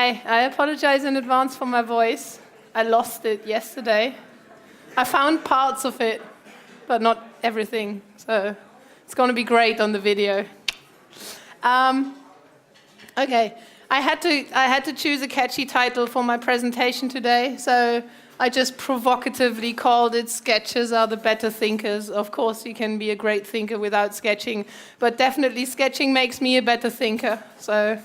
Hi, I apologize in advance for my voice. I lost it yesterday. I found parts of it, but not everything. So it's going to be great on the video. Okay, I had to choose a catchy title for my presentation today, so I just provocatively called it "Sketchers Are the Better Thinkers." Of course, you can be a great thinker without sketching, but definitely sketching makes me a better thinker. So,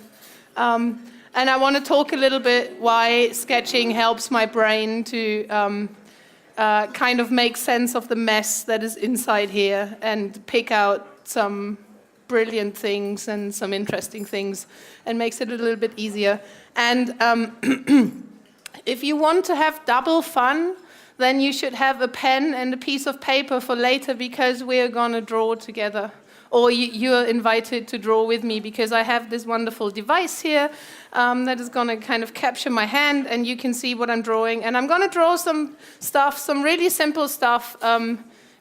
and I want to talk a little bit why sketching helps my brain to kind of make sense of the mess that is inside here and pick out some brilliant things and some interesting things and makes it a little bit easier. And if you want to have double fun, then you should have a pen and a piece of paper for later, because we're going to draw together. Or you're invited to draw with me, because I have this wonderful device here that is going to kind of capture my hand, and you can see what I'm drawing. And I'm going to draw some stuff, some really simple stuff.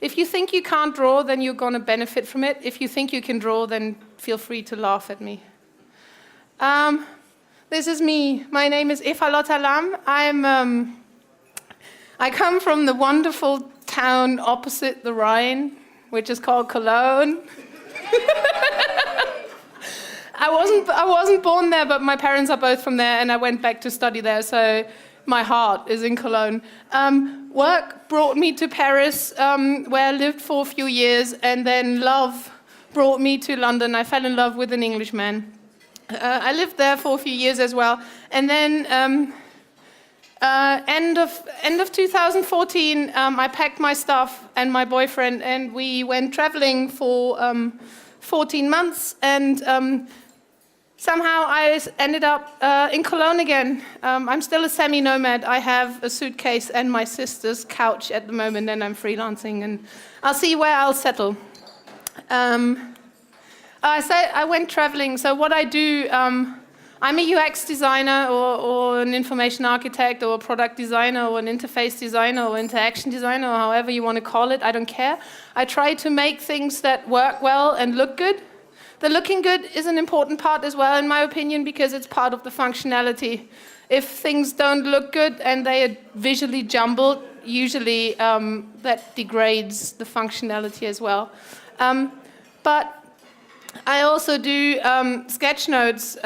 If you think you can't draw, then you're going to benefit from it. If you think you can draw, then feel free to laugh at me. This is me. My name is Eva Lotta Lamm. I come from the wonderful town opposite the Rhine, which is called Cologne. I wasn't born there, but my parents are both from there, and I went back to study there, so my heart is in Cologne. Work brought me to Paris, where I lived for a few years, and then love brought me to London. I fell in love with an Englishman. I lived there for a few years as well, and then end of 2014, I packed my stuff and my boyfriend, and we went traveling for 14 months, and somehow I ended up in Cologne again. I'm still a semi-nomad. I have a suitcase and my sister's couch at the moment, and I'm freelancing, and I'll see where I'll settle. I went traveling, so what I do, I'm a UX designer or an information architect or a product designer or an interface designer or interaction designer, or however you want to call it, I don't care. I try to make things that work well and look good. The looking good is an important part as well, in my opinion, because it's part of the functionality. If things don't look good and they are visually jumbled, usually that degrades the functionality as well. But I also do sketch notes,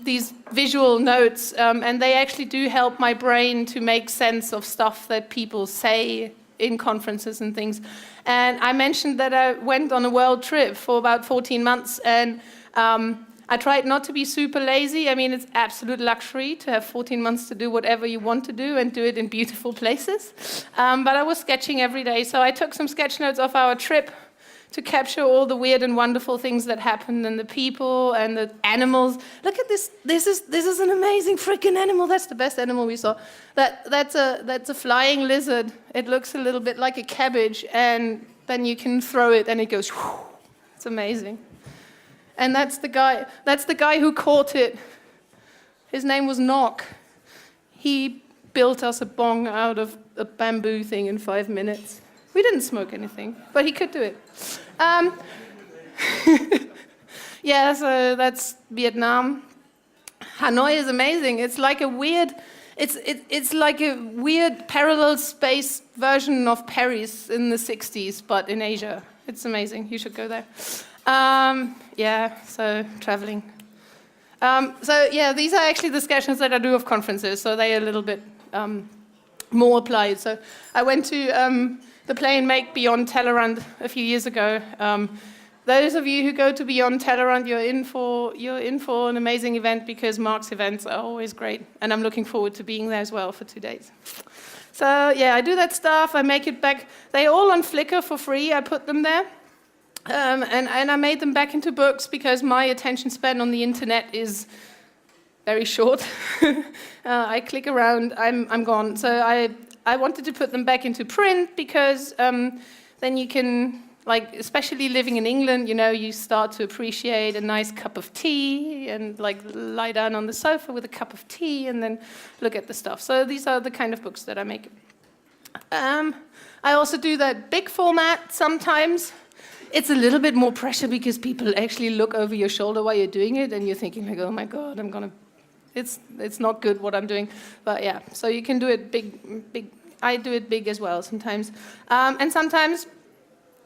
these visual notes, and they actually do help my brain to make sense of stuff that people say in conferences and things. And I mentioned that I went on a world trip for about 14 months, and I tried not to be super lazy. I mean, it's absolute luxury to have 14 months to do whatever you want to do and do it in beautiful places. But I was sketching every day, so I took some sketch notes of our trip to capture all the weird and wonderful things that happened, and the people and the animals. Look at this. This is an amazing freaking animal. That's the best animal we saw. That's a flying lizard. It looks a little bit like a cabbage, and then you can throw it and it goes whoo. It's amazing. And that's the guy who caught it. His name was Nock. He built us a bong out of a bamboo thing in 5 minutes. We didn't smoke anything, but he could do it. Yeah, so that's Vietnam. Hanoi is amazing. It's like a weird, it's like a weird parallel space version of Paris in the 60s, but in Asia. It's amazing. You should go there. Yeah, so traveling. So yeah, these are actually the sketches that I do of conferences, so they're a little bit more applied. So I went to the Play and Make Beyond Tellerrand a few years ago. Those of you who go to Beyond Tellerrand, you're in for an amazing event, because Mark's events are always great, and I'm looking forward to being there as well for 2 days. So yeah, I do that stuff. I make it back. They're all on Flickr for free. I put them there, and I made them back into books, because my attention span on the internet is very short. I click around, I'm gone. So I wanted to put them back into print, because then you can, like, especially living in England, you know, you start to appreciate a nice cup of tea and like lie down on the sofa with a cup of tea and then look at the stuff. So these are the kind of books that I make. I also do that big format sometimes. It's a little bit more pressure, because people actually look over your shoulder while you're doing it, and you're thinking like, oh my God, I'm gonna it's not good what I'm doing, but yeah. So you can do it big. I do it big as well sometimes, and sometimes.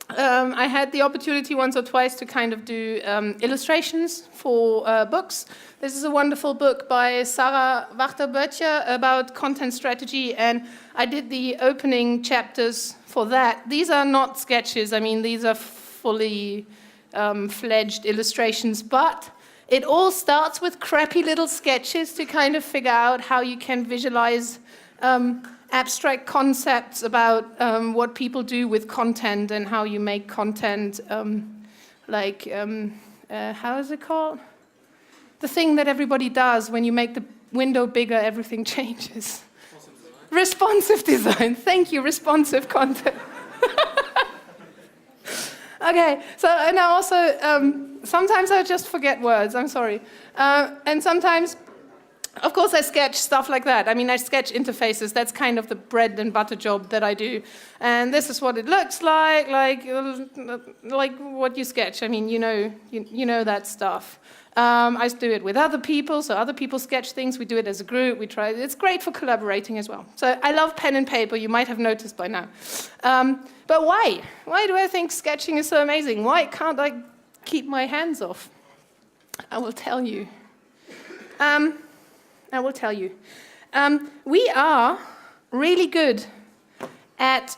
I had the opportunity once or twice to kind of do illustrations for books. This is a wonderful book by Sarah Wachter-Böttcher about content strategy, and I did the opening chapters for that. These are not sketches, I mean, these are fully fledged illustrations, but it all starts with crappy little sketches to kind of figure out how you can visualize abstract concepts about what people do with content and how you make content, how is it called? The thing that everybody does when you make the window bigger, everything changes. Responsive design. Thank you, responsive content. Okay, so and I also, sometimes I just forget words, I'm sorry. And sometimes, of course, I sketch stuff like that. I mean, I sketch interfaces. That's kind of the bread and butter job that I do. And this is what it looks like what you sketch. I mean, you know that stuff. I do it with other people, so other people sketch things. We do it as a group. We try. It's great for collaborating as well. So I love pen and paper. You might have noticed by now. But why? Why do I think sketching is so amazing? Why can't I keep my hands off? I will tell you. We are really good at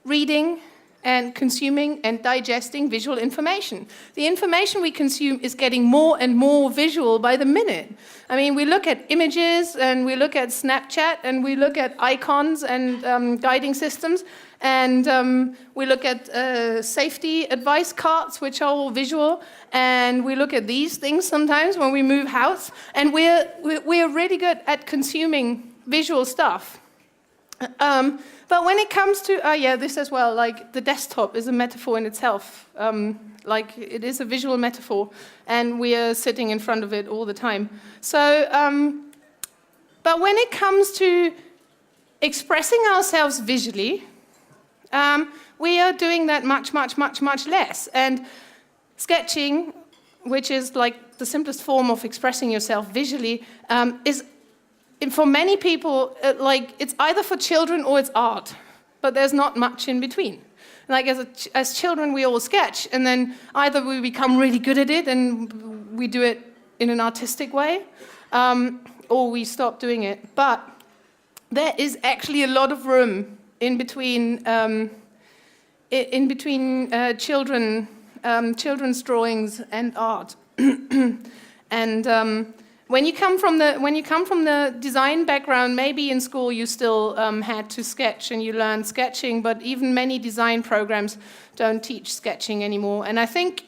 reading and consuming and digesting visual information. The information we consume is getting more and more visual by the minute. I mean, we look at images and we look at Snapchat and we look at icons and guiding systems and we look at safety advice cards, which are all visual, and we look at these things sometimes when we move house, and we're really good at consuming visual stuff. But when it comes to, this as well, like the desktop is a metaphor in itself. Like it is a visual metaphor, and we are sitting in front of it all the time. So, but when it comes to expressing ourselves visually, we are doing that much less. And sketching, which is like the simplest form of expressing yourself visually, is for many people, it's either for children or it's art, but there's not much in between. Like as children, we all sketch, and then either we become really good at it and we do it in an artistic way, or we stop doing it. But there is actually a lot of room in between children's drawings and art, and. When you come from the design background, maybe in school you still had to sketch and you learned sketching, but even many design programs don't teach sketching anymore. And I think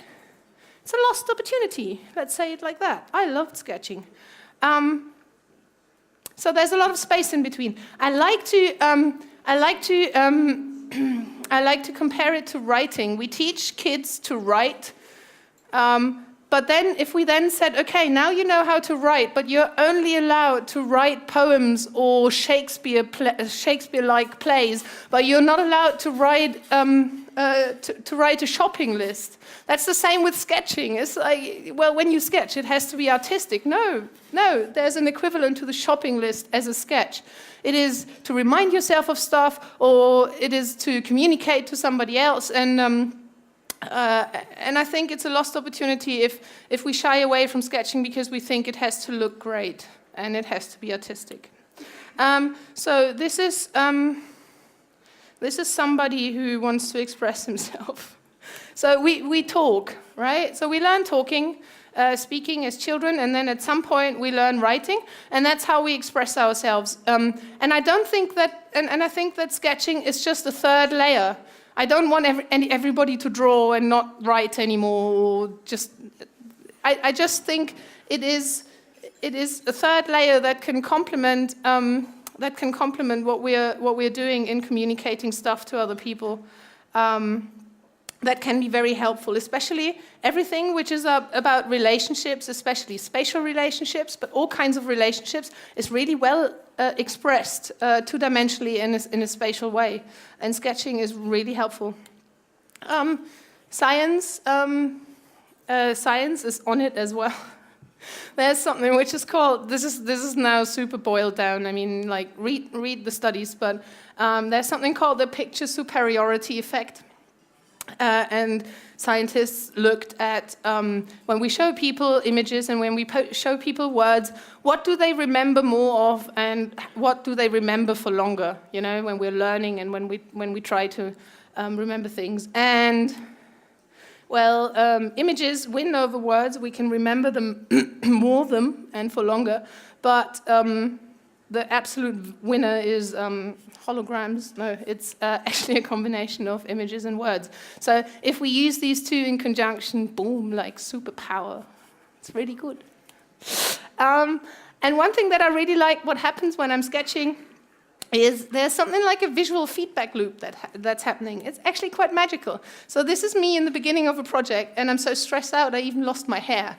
it's a lost opportunity. Let's say it like that. I loved sketching. So there's a lot of space in between. I like to compare it to writing. We teach kids to write. But then, if we then said, okay, now you know how to write, but you're only allowed to write poems or Shakespeare-like plays, but you're not allowed to write to write a shopping list. That's the same with sketching. It's like, well, when you sketch, it has to be artistic. No, there's an equivalent to the shopping list as a sketch. It is to remind yourself of stuff, or it is to communicate to somebody else, and I think it's a lost opportunity if we shy away from sketching because we think it has to look great and it has to be artistic. So this is somebody who wants to express himself. So we talk, right? So we learn talking, speaking as children, and then at some point we learn writing, and that's how we express ourselves. And I don't think that, and I think that sketching is just a third layer. I don't want everybody to draw and not write anymore. Or I just think it is a third layer that can complement what we're doing in communicating stuff to other people. That can be very helpful, especially everything which is about relationships, especially spatial relationships, but all kinds of relationships, is really well expressed two-dimensionally in a spatial way, and sketching is really helpful. Science is on it as well. There's something which is called, this is now super boiled down, I mean, like, read the studies, but there's something called the picture superiority effect. And scientists looked at when we show people images and when we show people words, what do they remember more of and what do they remember for longer, you know, when we're learning and when we try to remember things. And, well, images win over words. We can remember them more of them and for longer, but the absolute winner is holograms. No, it's actually a combination of images and words. So if we use these two in conjunction, boom, like superpower. It's really good. And one thing that I really like, what happens when I'm sketching, is there's something like a visual feedback loop that's happening. It's actually quite magical. So this is me in the beginning of a project, and I'm so stressed out I even lost my hair.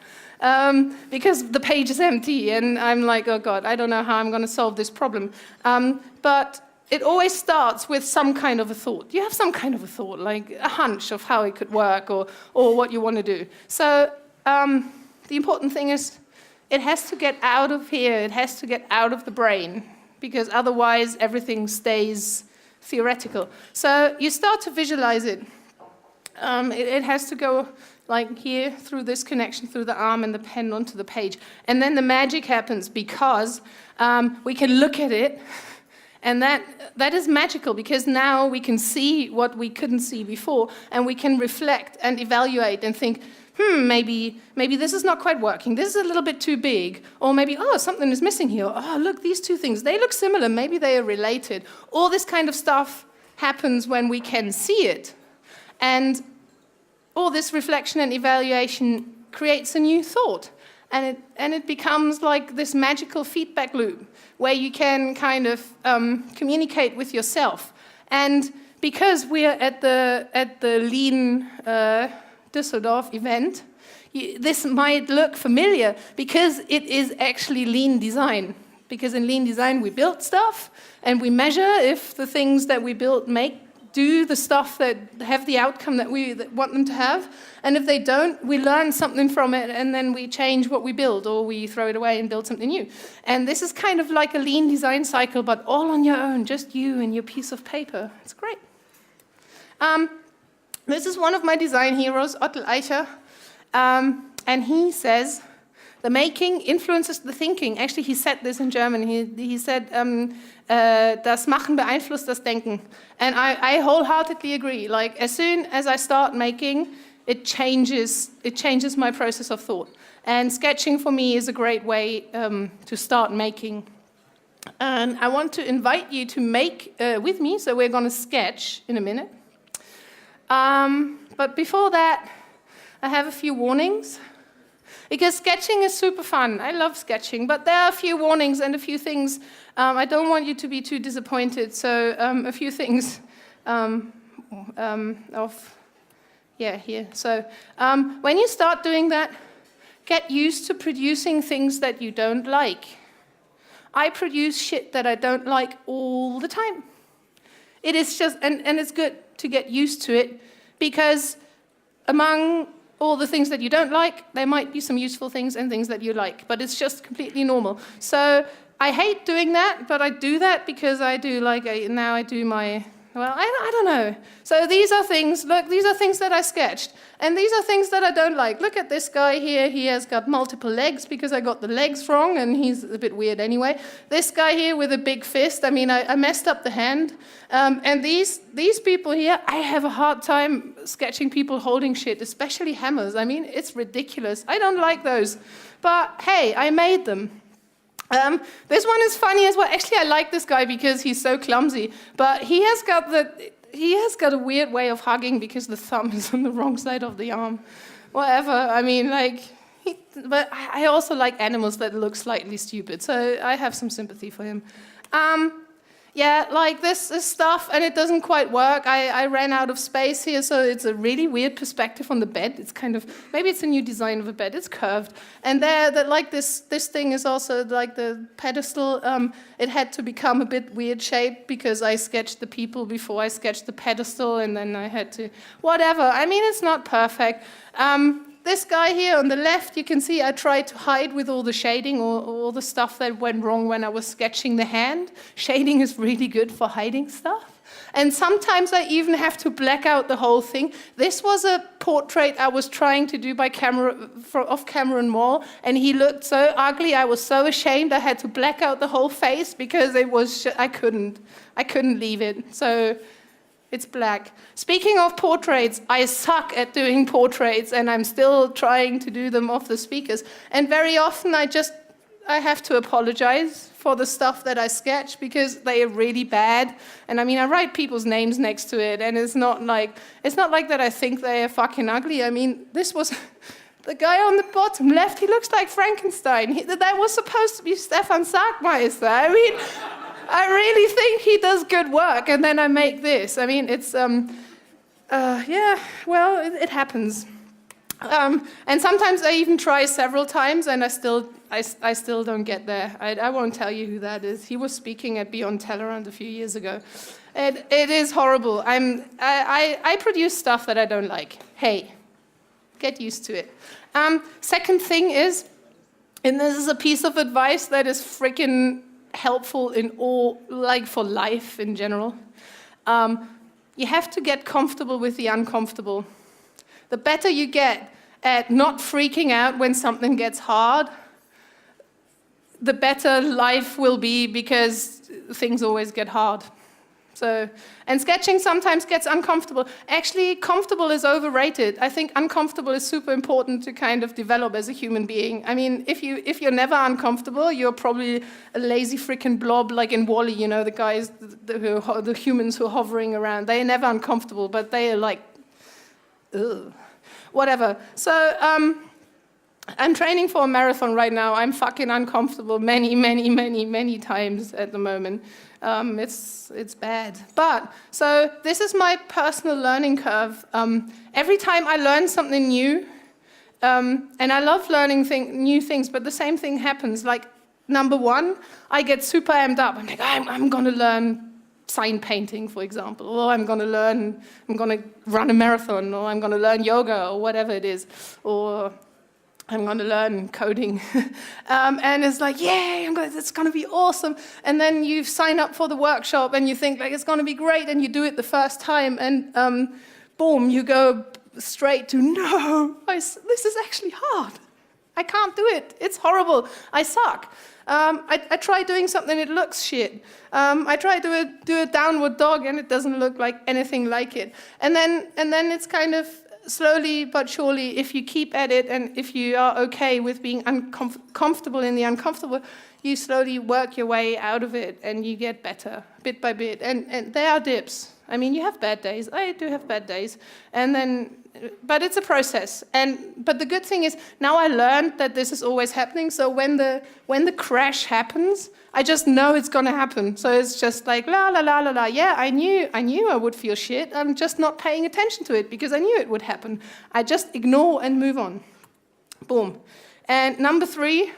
Because the page is empty, and I'm like, oh God, I don't know how I'm going to solve this problem. But it always starts with some kind of a thought. You have some kind of a thought, like a hunch of how it could work or what you want to do. So the important thing is it has to get out of here. It has to get out of the brain, because otherwise everything stays theoretical. So you start to visualize it. It has to go like here through this connection, through the arm and the pen onto the page. And then the magic happens because we can look at it, and that is magical because now we can see what we couldn't see before, and we can reflect and evaluate and think, maybe this is not quite working. This is a little bit too big. Or maybe, oh, something is missing here. Oh, look, these two things, they look similar. Maybe they are related. All this kind of stuff happens when we can see it. And all this reflection and evaluation creates a new thought. And it becomes like this magical feedback loop where you can kind of communicate with yourself. And because we're at the Lean Düsseldorf event, this might look familiar because it is actually lean design. Because in lean design we build stuff and we measure if the things that we build do the stuff that have the outcome that we want them to have. And if they don't, we learn something from it and then we change what we build, or we throw it away and build something new. And this is kind of like a lean design cycle, but all on your own, just you and your piece of paper. It's great. This is one of my design heroes, Otto Eicher, and he says, the making influences the thinking. Actually, he said this in German. He said, das Machen beeinflusst das Denken. And I wholeheartedly agree. Like, as soon as I start making, it changes my process of thought. And sketching for me is a great way to start making. And I want to invite you to make with me, so we're going to sketch in a minute. But before that, I have a few warnings. Because sketching is super fun. I love sketching, but there are a few warnings and a few things. I don't want you to be too disappointed, so a few things here. So when you start doing that, get used to producing things that you don't like. I produce shit that I don't like all the time. It is just, and it's good to get used to it, because among all the things that you don't like, there might be some useful things and things that you like, but it's just completely normal. So I hate doing that, but I do that because I do now I do my, well, I don't know. So these are things, look, these are things that I sketched. And these are things that I don't like. Look at this guy here, he has got multiple legs because I got the legs wrong and he's a bit weird anyway. This guy here with a big fist, I mean, I messed up the hand. And these people here, I have a hard time sketching people holding shit, especially hammers. I mean, it's ridiculous. I don't like those. But hey, I made them. This one is funny as well. Actually, I like this guy because he's so clumsy. But he has got a weird way of hugging because the thumb is on the wrong side of the arm. Whatever. I mean, but I also like animals that look slightly stupid, so I have some sympathy for him. Yeah, like this stuff, and it doesn't quite work. I ran out of space here, so it's a really weird perspective on the bed. It's kind of, maybe it's a new design of a bed. It's curved. And this thing is also like the pedestal. It had to become a bit weird shaped because I sketched the people before I sketched the pedestal, and then I had to, whatever. I mean, it's not perfect. this guy here on the left, you can see I tried to hide with all the shading or all the stuff that went wrong when I was sketching the hand. Shading is really good for hiding stuff. And sometimes I even have to black out the whole thing. This was a portrait I was trying to do by camera, of Cameron Moore, and he looked so ugly. I was so ashamed I had to black out the whole face because it was, I couldn't leave it. So it's black. Speaking of portraits, I suck at doing portraits, and I'm still trying to do them off the speakers. And very often I have to apologize for the stuff that I sketch because they are really bad. And I mean, I write people's names next to it, and it's not like that I think they are fucking ugly. I mean, this was the guy on the bottom left. He looks like Frankenstein. That was supposed to be Stefan Sackmeister. I mean, I really think he does good work, and then I make this. I mean, it's yeah. Well, it happens. And sometimes I even try several times, and I still don't get there. I won't tell you who that is. He was speaking at Beyond Tellerrand a few years ago. It is horrible. I produce stuff that I don't like. Hey, get used to it. Second thing is, and this is a piece of advice that is freaking helpful in all, like for life in general. You have to get comfortable with the uncomfortable. The better you get at not freaking out when something gets hard, the better life will be, because things always get hard. So, and sketching sometimes gets uncomfortable. Actually, comfortable is overrated. I think uncomfortable is super important to kind of develop as a human being. I mean, if you're never uncomfortable, you're probably a lazy freaking blob like in WALL-E, you know, the guys, the humans who are hovering around. They're never uncomfortable, but they are like, ugh. Whatever. So I'm training for a marathon right now. I'm fucking uncomfortable many times at the moment. It's bad. But, so this is my personal learning curve. Every time I learn something new, and I love learning new things, but the same thing happens. Like, number one, I get super amped up. I'm like, I'm going to learn sign painting, for example, or I'm going to run a marathon, or I'm going to learn yoga, or whatever it is, or I'm going to learn coding. And it's like, yay, it's going to be awesome. And then you sign up for the workshop, and you think, like, it's going to be great, and you do it the first time, and boom, you go straight to, no, this is actually hard. I can't do it. It's horrible. I suck. I try doing something, it looks shit. I try to do a downward dog, and it doesn't look like anything like it. And then it's kind of slowly but surely, if you keep at it, and if you are okay with being comfortable in the uncomfortable, you slowly work your way out of it, and you get better, bit by bit. And there are dips. I mean, you have bad days. I do have bad days. But it's a process. But the good thing is, now I learned that this is always happening. So when the crash happens, I just know it's going to happen. So it's just like, la, la, la, la, la. Yeah, I knew I would feel shit. I'm just not paying attention to it because I knew it would happen. I just ignore and move on. Boom. And number 3,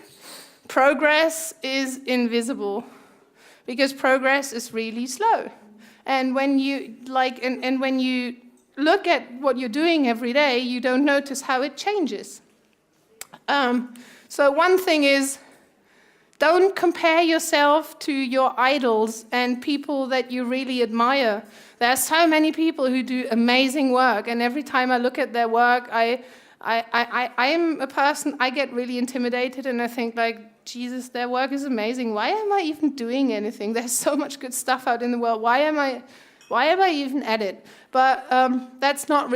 progress is invisible, because progress is really slow. And when you when you look at what you're doing every day, you don't notice how it changes. So one thing is, don't compare yourself to your idols and people that you really admire. There are so many people who do amazing work, and every time I look at their work, I am a person, I get really intimidated, and I think, like, Jesus, their work is amazing. Why am I even doing anything? There's so much good stuff out in the world. Why am I even at it? But that's not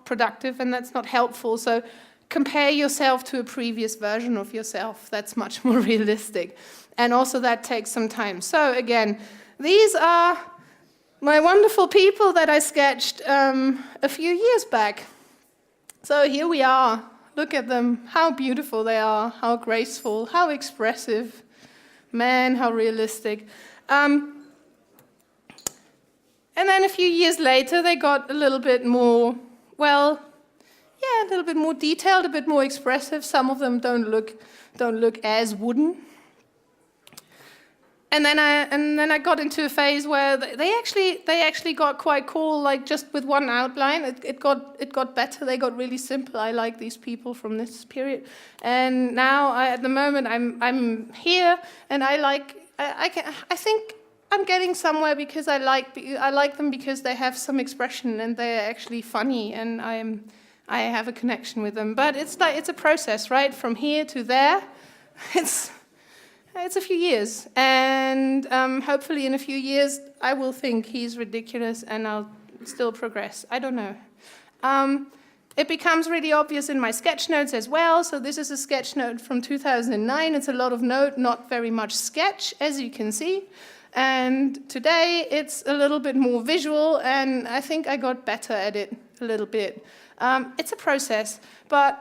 productive, and that's not helpful. So compare yourself to a previous version of yourself. That's much more realistic. And also that takes some time. So again, these are my wonderful people that I sketched a few years back. So here we are. Look at them, how beautiful they are, how graceful, how expressive. Man, how realistic. And then a few years later, they got a little bit more, a little bit more detailed, a bit more expressive. Some of them don't look as wooden. And then I got into a phase where they actually got quite cool, like just with one outline. It got better. They got really simple. I like these people from this period. And now at the moment I'm here, and I think I'm getting somewhere because I like them because they have some expression and they're actually funny, and I have a connection with them. But it's a process, right? From here to there, it's a few years, and hopefully in a few years I will think he's ridiculous and I'll still progress. I don't know. It becomes really obvious in my sketch notes as well. So this is a sketch note from 2009. It's a lot of note, not very much sketch, as you can see. And today it's a little bit more visual, and I think I got better at it a little bit. It's a process, but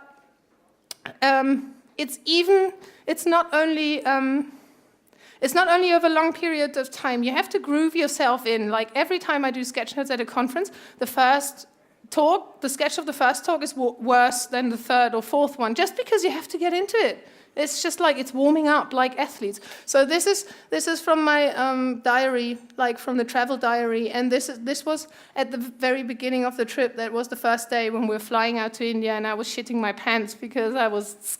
it's not only over long periods of time. You have to groove yourself in. Like every time I do sketch notes at a conference, the sketch of the first talk is worse than the third or fourth one, just because you have to get into it. It's just like it's warming up, like athletes. So this is from my diary, like from the travel diary, and this was at the very beginning of the trip. That was the first day when we were flying out to India, and I was shitting my pants because I was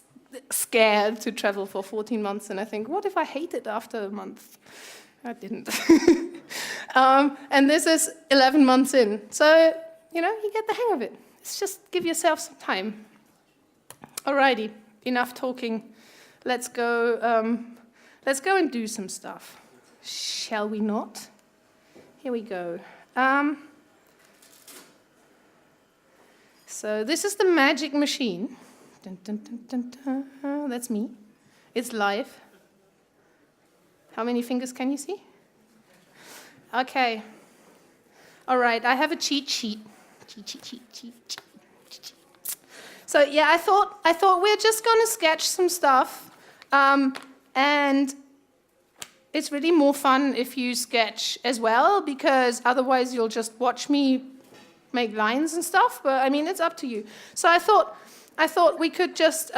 scared to travel for 14 months, and I think, what if I hate it after a month? I didn't. And this is 11 months in. So, you get the hang of it. It's just give yourself some time. Alrighty, enough talking. Let's go and do some stuff. Shall we not? Here we go. So this is the magic machine. Dun, dun, dun, dun, dun. That's me. It's live. How many fingers can you see? Okay. All right, I have a cheat sheet. Cheat. So yeah, I thought we're just gonna sketch some stuff, and it's really more fun if you sketch as well, because otherwise you'll just watch me make lines and stuff. But I mean, it's up to you. So I thought we could just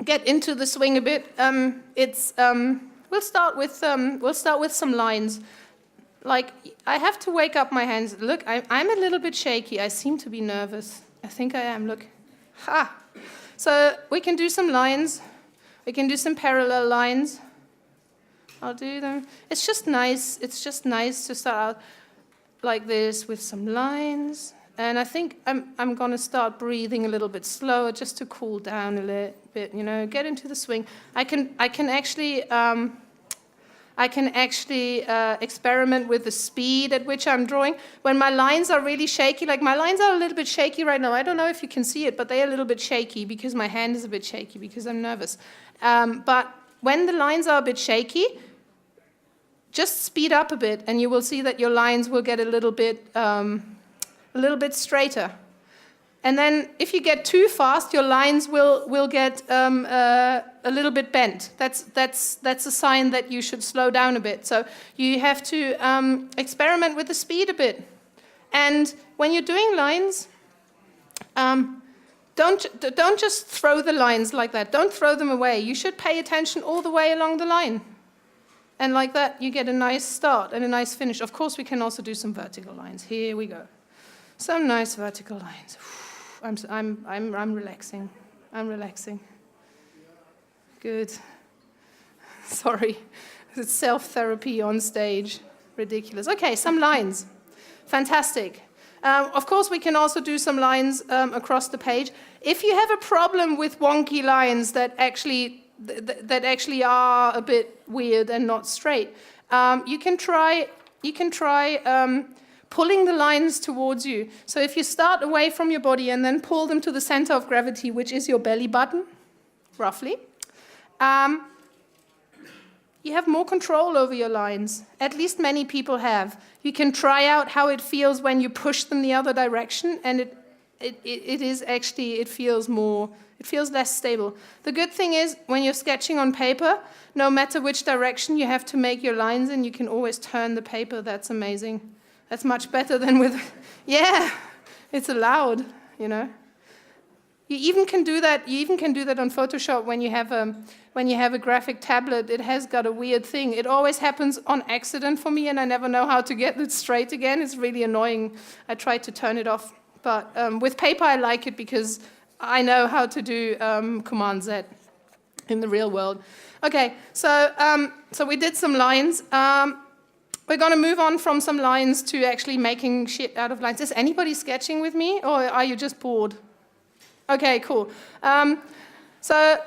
get into the swing a bit. We'll start with some lines. Like, I have to wake up my hands. Look, I'm a little bit shaky. I seem to be nervous. I think I am. Look. Ha! So we can do some lines. We can do some parallel lines. I'll do them. It's just nice. It's just nice to start out like this with some lines. And I think I'm going to start breathing a little bit slower just to cool down a little bit, get into the swing. I can actually experiment with the speed at which I'm drawing. When my lines are really shaky, like my lines are a little bit shaky right now. I don't know if you can see it, but they are a little bit shaky because my hand is a bit shaky because I'm nervous. But when the lines are a bit shaky, just speed up a bit and you will see that your lines will get a little bit straighter. And then if you get too fast, your lines will get a little bit bent. That's a sign that you should slow down a bit. So you have to experiment with the speed a bit. And when you're doing lines, don't just throw the lines like that. Don't throw them away. You should pay attention all the way along the line. And like that, you get a nice start and a nice finish. Of course, we can also do some vertical lines. Here we go. Some nice vertical lines. I'm relaxing. I'm relaxing. Good. Sorry. It's self-therapy on stage. Ridiculous. Okay, some lines. Fantastic. Of course, we can also do some lines across the page. If you have a problem with wonky lines that actually are a bit weird and not straight, you can try pulling the lines towards you. So if you start away from your body and then pull them to the center of gravity, which is your belly button, roughly, you have more control over your lines. At least many people have. You can try out how it feels when you push them the other direction, and it feels less stable. The good thing is, when you're sketching on paper, no matter which direction you have to make your lines in, you can always turn the paper. That's amazing. That's much better than with, yeah, it's allowed, You even can do that. You even can do that on Photoshop when you have a graphic tablet. It has got a weird thing. It always happens on accident for me, and I never know how to get it straight again. It's really annoying. I try to turn it off, but with paper I like it because I know how to do Command Z in the real world. Okay, so we did some lines. We're going to move on from some lines to actually making shit out of lines. Is anybody sketching with me, or are you just bored? Okay, cool. So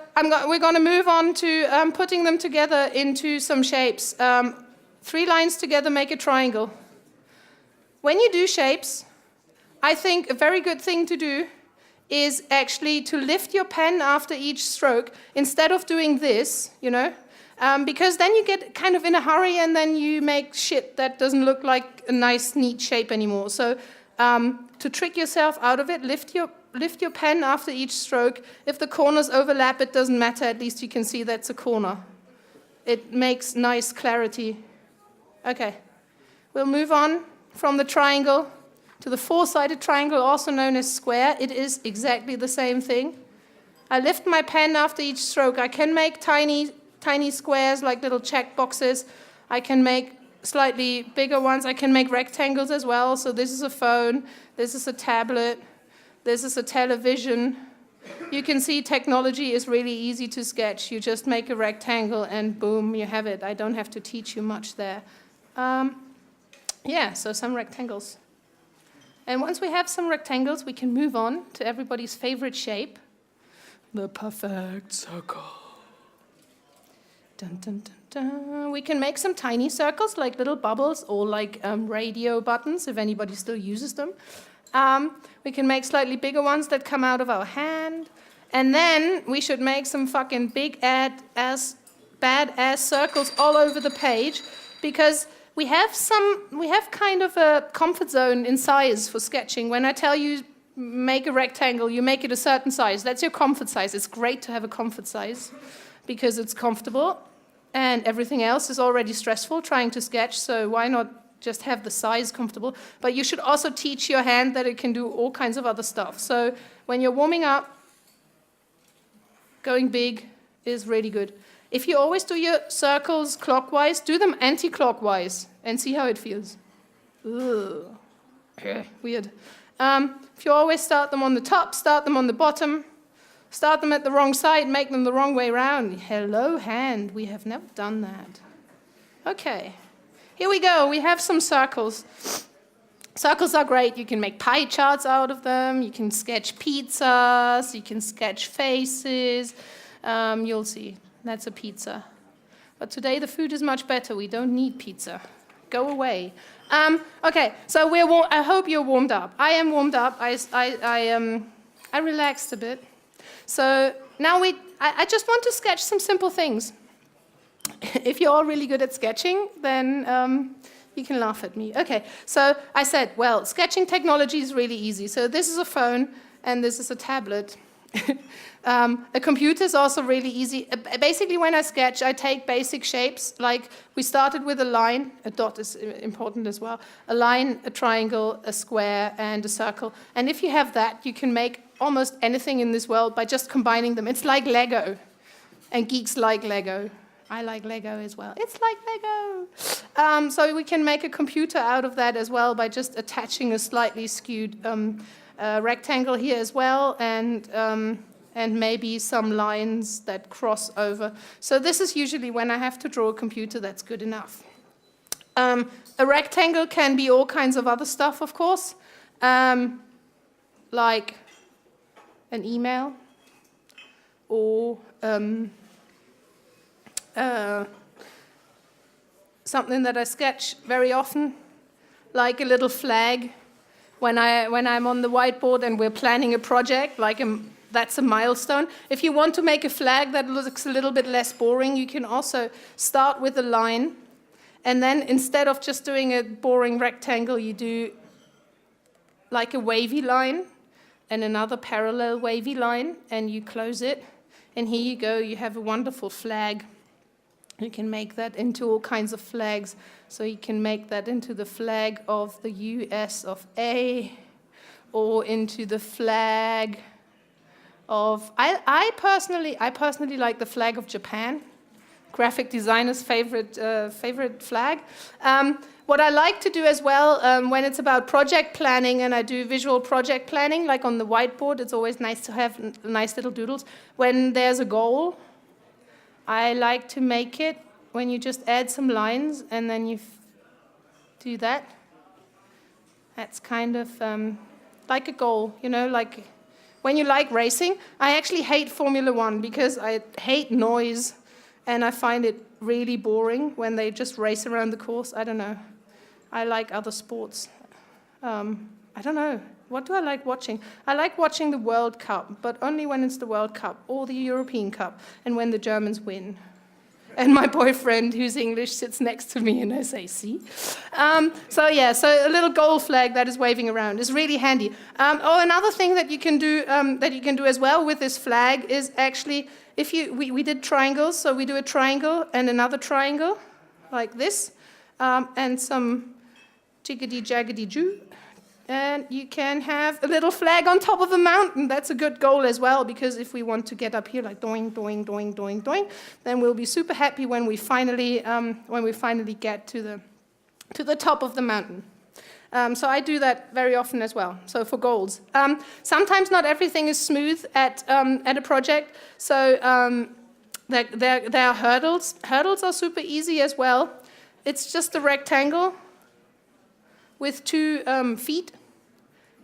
we're going to move on to putting them together into some shapes. 3 lines together make a triangle. When you do shapes, I think a very good thing to do is actually to lift your pen after each stroke instead of doing this, you know, because then you get kind of in a hurry and then you make shit that doesn't look like a nice, neat shape anymore. So to trick yourself out of it, lift your pen after each stroke. If the corners overlap, it doesn't matter. At least you can see that's a corner. It makes nice clarity. Okay, we'll move on from the triangle to the 4-sided triangle, also known as square. It is exactly the same thing. I lift my pen after each stroke. I can make tiny squares like little check boxes. I can make slightly bigger ones. I can make rectangles as well. So this is a phone, this is a tablet, this is a television. You can see technology is really easy to sketch. You just make a rectangle and boom, you have it. I don't have to teach you much there. Yeah, so some rectangles. And once we have some rectangles, we can move on to everybody's favorite shape, the perfect circle. Dun, dun, dun, dun. We can make some tiny circles like little bubbles or like radio buttons, if anybody still uses them. We can make slightly bigger ones that come out of our hand. And then we should make some fucking big-ass, badass circles all over the page, because we have kind of a comfort zone in size for sketching. When I tell you make a rectangle, you make it a certain size. That's your comfort size. It's great to have a comfort size because it's comfortable, and everything else is already stressful trying to sketch, so why not just have the size comfortable? But you should also teach your hand that it can do all kinds of other stuff. So when you're warming up, going big is really good. If you always do your circles clockwise, do them anti-clockwise and see how it feels. Ugh. Weird. If you always start them on the top, start them on the bottom, start them at the wrong side, make them the wrong way around. Hello, hand. We have never done that. Okay. Here we go. We have some circles. Circles are great. You can make pie charts out of them. You can sketch pizzas. You can sketch faces. You'll see. That's a pizza. But today the food is much better. We don't need pizza. Go away. Okay, so I hope you're warmed up. I am warmed up. I relaxed a bit. So now I just want to sketch some simple things. If you're all really good at sketching, then you can laugh at me. Okay, so I said, well, sketching technology is really easy. So this is a phone, and this is a tablet. A computer is also really easy. Basically, when I sketch, I take basic shapes. Like we started with a line, a dot is important as well, a line, a triangle, a square, and a circle. And if you have that, you can make almost anything in this world by just combining them. It's like Lego, and geeks like Lego. I like Lego as well. It's like Lego. So we can make a computer out of that as well by just attaching a slightly skewed rectangle here as well, and maybe some lines that cross over. So this is usually when I have to draw a computer that's good enough. A rectangle can be all kinds of other stuff, of course, like an email or something that I sketch very often, like a little flag. When I'm on the whiteboard and we're planning a project, that's a milestone. If you want to make a flag that looks a little bit less boring, you can also start with a line, and then instead of just doing a boring rectangle, you do like a wavy line and another parallel wavy line, and you close it, and here you go, you have a wonderful flag. You can make that into all kinds of flags. So you can make that into the flag of the US of A, or into the flag I personally like the flag of Japan, graphic designer's favorite flag. What I like to do as well, when it's about project planning and I do visual project planning, like on the whiteboard, it's always nice to have nice little doodles. When there's a goal, I like to make it when you just add some lines and then you do that. That's kind of like a goal, you know, like when you like racing. I actually hate Formula One because I hate noise and I find it really boring when they just race around the course. I don't know. I like other sports. I don't know. What do I like watching? I like watching the World Cup, but only when it's the World Cup or the European Cup and when the Germans win. And my boyfriend, who's English, sits next to me and I say, see? So a little goal flag that is waving around is really handy. Another thing that you can do as well with this flag is actually, we did triangles, so we do a triangle and another triangle, like this, and some jiggity-jaggedy-joo. And you can have a little flag on top of a mountain. That's a good goal as well, because if we want to get up here like doing, doing, doing, doing, doing, then we'll be super happy when we finally get to the top of the mountain. So I do that very often as well. So for goals, sometimes not everything is smooth at a project. So there are hurdles. Hurdles are super easy as well. It's just a rectangle with 2 feet.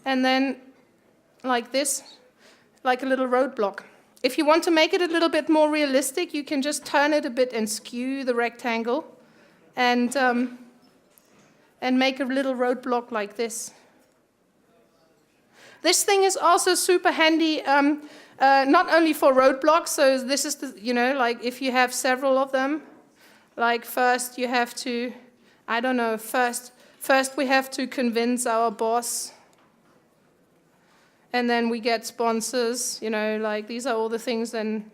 And then, like this, like a little roadblock. If you want to make it a little bit more realistic, you can just turn it a bit and skew the rectangle and make a little roadblock like this. This thing is also super handy, not only for roadblocks, so this is, like if you have several of them, like first you have to, first we have to convince our boss. And then we get sponsors, like these are all the things, and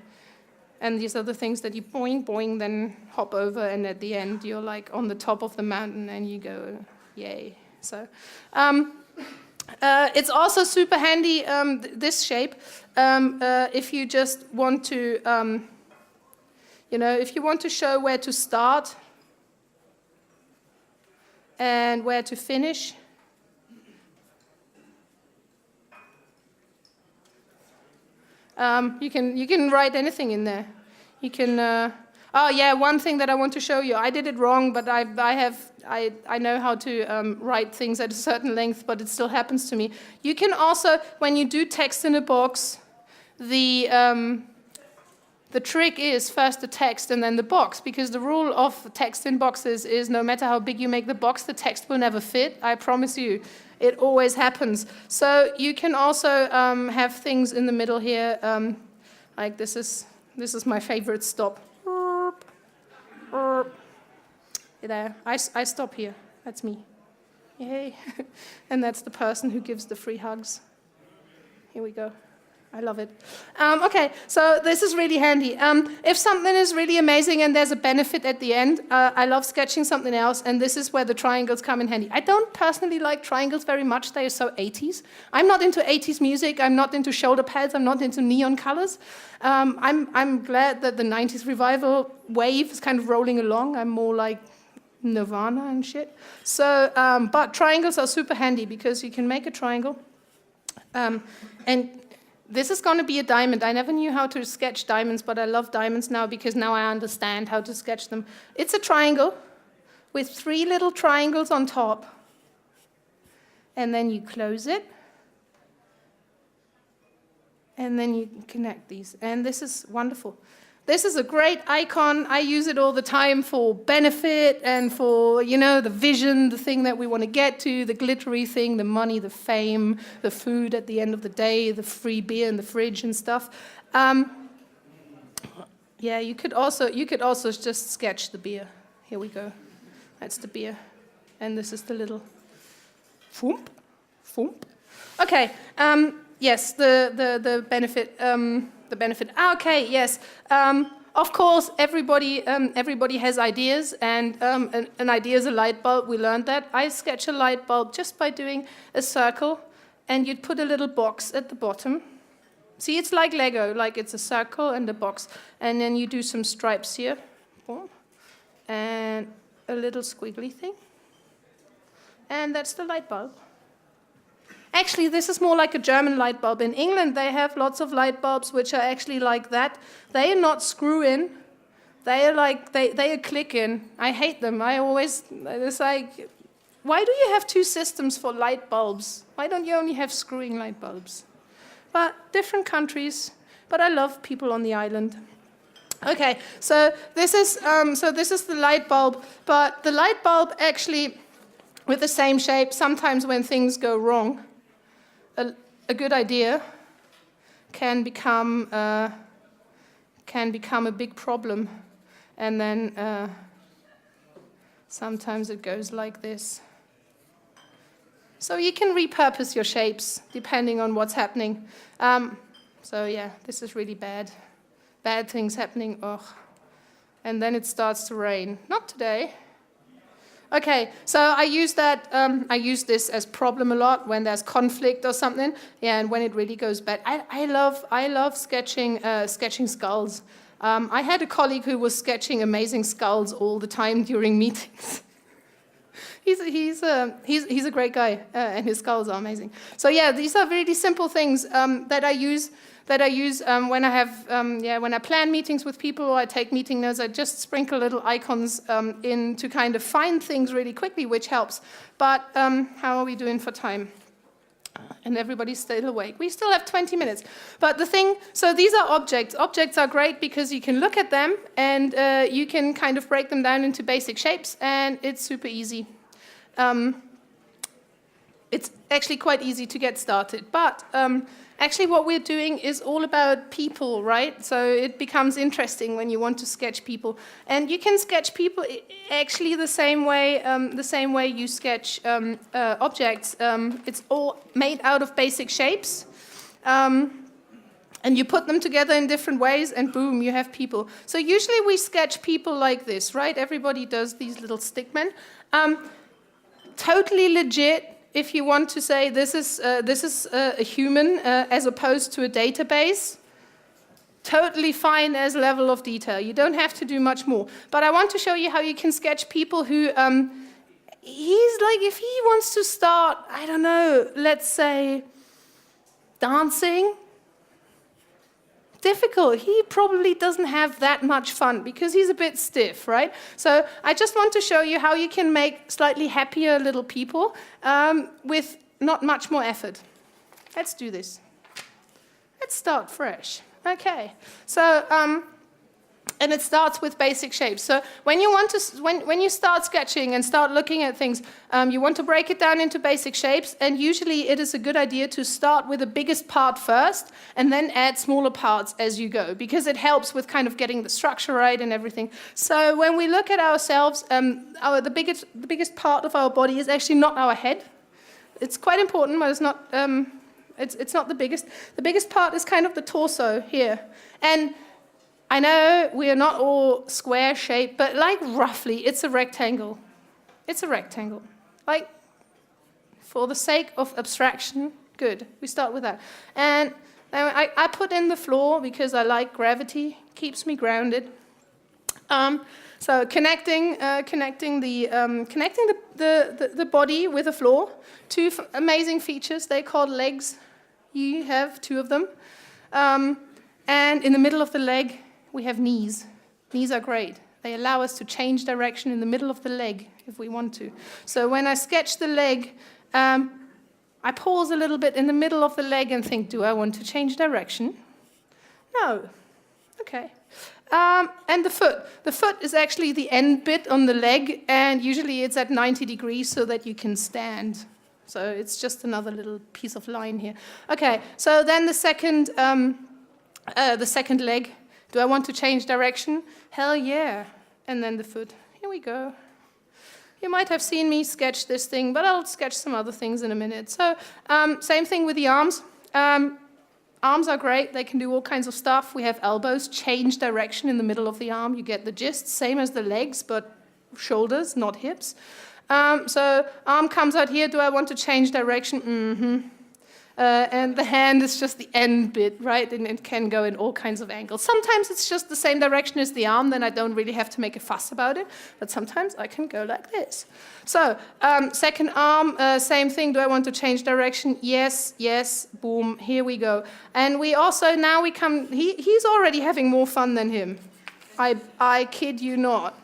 these are the things that you boing, boing, then hop over, and at the end you're like on the top of the mountain and you go, yay. So it's also super handy, this shape, if you just want to, if you want to show where to start and where to finish. You can write anything in there. You can. One thing that I want to show you. I did it wrong, but I know how to write things at a certain length, but it still happens to me. You can also, when you do text in a box, the trick is first the text and then the box, because the rule of text in boxes is no matter how big you make the box, the text will never fit. I promise you. It always happens. So you can also have things in the middle here, like this is my favorite stop. There, I stop here. That's me. Yay! And that's the person who gives the free hugs. Here we go. I love it. Okay, so this is really handy. If something is really amazing and there's a benefit at the end, I love sketching something else, and this is where the triangles come in handy. I don't personally like triangles very much. They are so 80s. I'm not into 80s music. I'm not into shoulder pads. I'm not into neon colors. I'm glad that the 90s revival wave is kind of rolling along. I'm more like Nirvana and shit. So, but triangles are super handy because you can make a triangle, and this is going to be a diamond. I never knew how to sketch diamonds, but I love diamonds now because now I understand how to sketch them. It's a triangle with 3 little triangles on top. And then you close it. And then you connect these. And this is wonderful. This is a great icon. I use it all the time for benefit and for, the vision, the thing that we want to get to, the glittery thing, the money, the fame, the food at the end of the day, the free beer in the fridge and stuff. You could also just sketch the beer. Here we go. That's the beer. And this is the little foomp, foomp. Okay, yes, the benefit. The benefit. Okay, yes. Of course, everybody has ideas, and an idea is a light bulb. We learned that. I sketch a light bulb just by doing a circle, and you'd put a little box at the bottom See, it's like Lego, like it's a circle and a box. And then you do some stripes here. Boom. And a little squiggly thing. And that's the light bulb. Actually, this is more like a German light bulb. In England, they have lots of light bulbs which are actually like that. They are not screw in. They are like, they are click in. I hate them. It's like, why do you have two systems for light bulbs? Why don't you only have screwing light bulbs? But different countries. But I love people on the island. Okay, so this is the light bulb. But the light bulb actually, with the same shape, sometimes when things go wrong, a good idea can become a big problem, and then sometimes it goes like this. So you can repurpose your shapes depending on what's happening. So yeah, this is really bad. Bad things happening. Ugh. And then it starts to rain. Not today. Okay, so I use this as problem a lot when there's conflict or something. Yeah, and when it really goes bad. I love sketching skulls. I had a colleague who was sketching amazing skulls all the time during meetings. He's a great guy, and his skulls are amazing. So yeah, these are really simple things that I use when I plan meetings with people or I take meeting notes. I just sprinkle little icons in to kind of find things really quickly, which helps. But how are we doing for time? And everybody's still awake. We still have 20 minutes. But so these are objects. Objects are great because you can look at them and you can kind of break them down into basic shapes, and it's super easy. It's actually quite easy to get started. But actually what we're doing is all about people, right? So it becomes interesting when you want to sketch people. And you can sketch people actually the same way you sketch objects. It's all made out of basic shapes. And you put them together in different ways, and boom, you have people. So usually we sketch people like this, right? Everybody does these little stickmen. Totally legit. If you want to say this is a human as opposed to a database, totally fine as level of detail. You don't have to do much more. But I want to show you how you can sketch people who, he's like, if he wants to start, I don't know, let's say, dancing, difficult. He probably doesn't have that much fun because he's a bit stiff, right? So I just want to show you how you can make slightly happier little people with not much more effort. Let's do this. Let's start fresh. Okay. So and it starts with basic shapes. So when you start sketching and start looking at things, you want to break it down into basic shapes, and usually it is a good idea to start with the biggest part first and then add smaller parts as you go, because it helps with kind of getting the structure right and everything. So when we look at ourselves, the biggest part of our body is actually not our head. It's quite important, but it's not the biggest. The biggest part is kind of the torso here. And I know we are not all square shaped, but like roughly, it's a rectangle. It's a rectangle. Like, for the sake of abstraction, good. We start with that. And I put in the floor because I like gravity, keeps me grounded. So connecting the body with the floor. Two amazing features. They're called legs. You have two of them. And in the middle of the leg, we have knees. Knees are great. They allow us to change direction in the middle of the leg if we want to. So when I sketch the leg, I pause a little bit in the middle of the leg and think, do I want to change direction? No. Okay. And the foot. The foot is actually the end bit on the leg, and usually it's at 90 degrees so that you can stand. So it's just another little piece of line here. Okay, so then the second leg. Do I want to change direction? Hell yeah. And then the foot. Here we go. You might have seen me sketch this thing, but I'll sketch some other things in a minute. So same thing with the arms. Arms are great. They can do all kinds of stuff. We have elbows, change direction in the middle of the arm. You get the gist. Same as the legs, but shoulders, not hips. So arm comes out here. Do I want to change direction? Mm-hmm. And the hand is just the end bit, right? And it can go in all kinds of angles. Sometimes it's just the same direction as the arm, then I don't really have to make a fuss about it. But sometimes I can go like this. So, second arm, same thing. Do I want to change direction? Yes, yes, boom, here we go. And we also, now we come, he's already having more fun than him. I kid you not.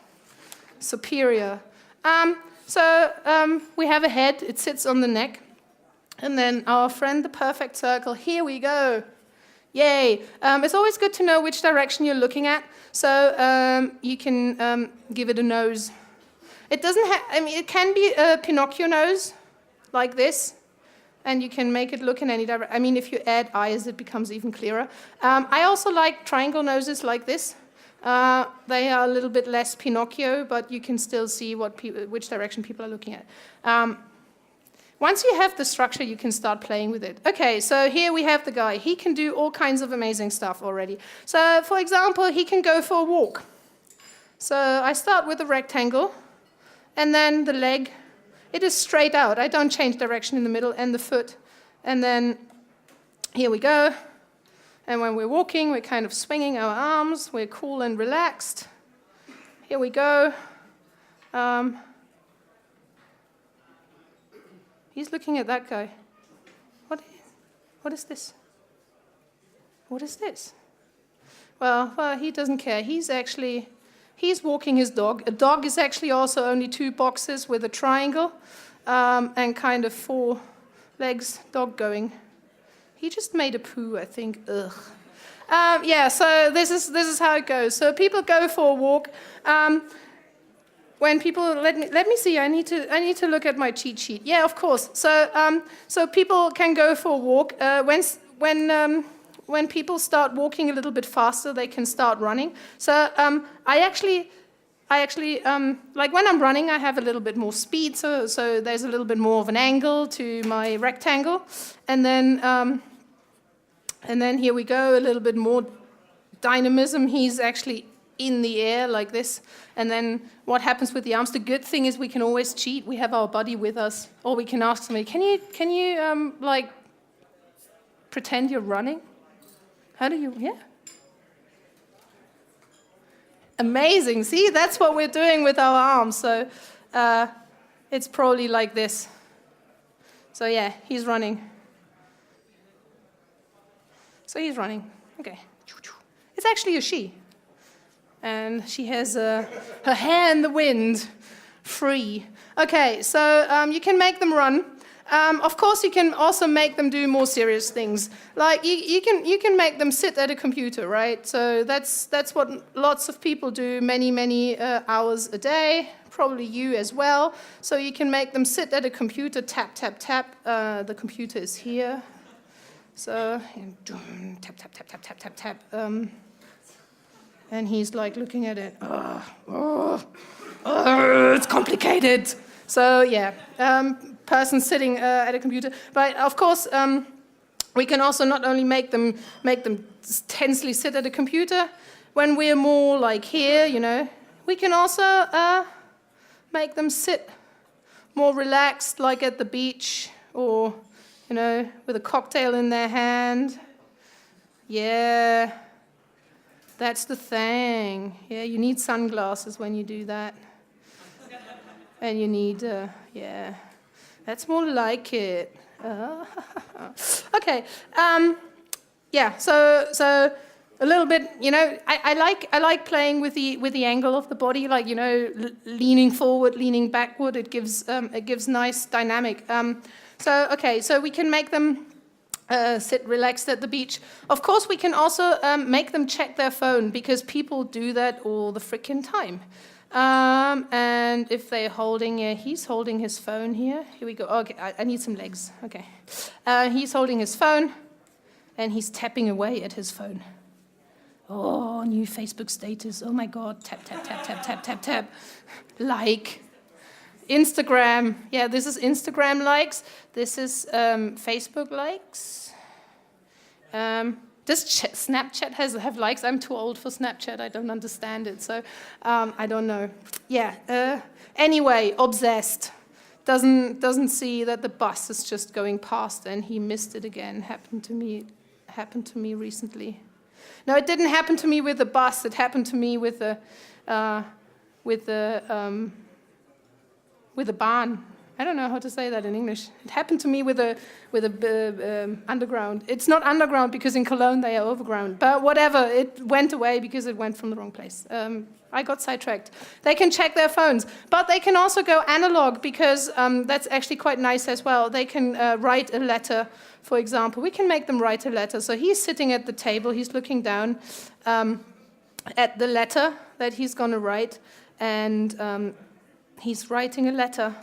Superior. We have a head, it sits on the neck. And then our friend, the perfect circle, here we go. Yay. It's always good to know which direction you're looking at, so you can give it a nose. It doesn't have, it can be a Pinocchio nose, like this, and you can make it look in any direction. If you add eyes, it becomes even clearer. I also like triangle noses like this. They are a little bit less Pinocchio, but you can still see which direction people are looking at. Once you have the structure, you can start playing with it. Okay, so here we have the guy. He can do all kinds of amazing stuff already. So, for example, he can go for a walk. So I start with a rectangle, and then the leg. It is straight out. I don't change direction in the middle, and the foot. And then here we go. And when we're walking, we're kind of swinging our arms. We're cool and relaxed. Here we go. He's looking at that guy. What is this? What is this? Well, he doesn't care. He's walking his dog. A dog is actually also only 2 boxes with a triangle and kind of 4 legs, dog going. He just made a poo, I think. Ugh. So this is how it goes. So people go for a walk. When people let me see, I need to look at my cheat sheet. Yeah, of course. So people can go for a walk. When people start walking a little bit faster, they can start running. So I actually like when I'm running, I have a little bit more speed. So there's a little bit more of an angle to my rectangle, and then here we go, a little bit more dynamism. He's actually in the air like this. And then what happens with the arms? The good thing is we can always cheat. We have our buddy with us, or we can ask somebody, can you pretend you're running? How do you? Yeah. Amazing. See, that's what we're doing with our arms. So it's probably like this. So yeah, he's running. So he's running. Okay. It's actually a she. And she has her hair in the wind, free. Okay, so you can make them run. Of course, you can also make them do more serious things. Like you can make them sit at a computer, right? So that's what lots of people do many hours a day. Probably you as well. So you can make them sit at a computer, tap tap tap. The computer is here. So tap tap tap tap tap tap tap. And he's like looking at it. It's complicated. So yeah, person sitting at a computer. But of course, we can also not only make them tensely sit at a computer. When we're more like here, we can also make them sit more relaxed, like at the beach, or with a cocktail in their hand. Yeah. That's the thing. Yeah, you need sunglasses when you do that. And you need, that's more like it. Okay. So a little bit, I like playing with the angle of the body, like leaning forward, leaning backward. It gives nice dynamic. So we can make them sit relaxed at the beach. Of course, we can also make them check their phone, because people do that all the frickin' time. And if they're holding, he's holding his phone here. Here we go. Okay, I need some legs. Okay. He's holding his phone, and he's tapping away at his phone. Oh, new Facebook status. Oh my God, tap, tap, tap, tap, tap, tap, tap. Like. Instagram, yeah, this is Instagram likes. This is Facebook likes. Does Snapchat have likes? I'm too old for Snapchat. I don't understand it, so I don't know. Yeah. Anyway, obsessed. doesn't see that the bus is just going past, and he missed it again. Happened to me recently. No, it didn't happen to me with the bus. It happened to me with the barn. I don't know how to say that in English. It happened to me with a underground. It's not underground because in Cologne they are overground. But whatever, it went away because it went from the wrong place. I got sidetracked. They can check their phones, but they can also go analog because that's actually quite nice as well. They can write a letter, for example. We can make them write a letter. So he's sitting at the table. He's looking down at the letter that he's going to write, and he's writing a letter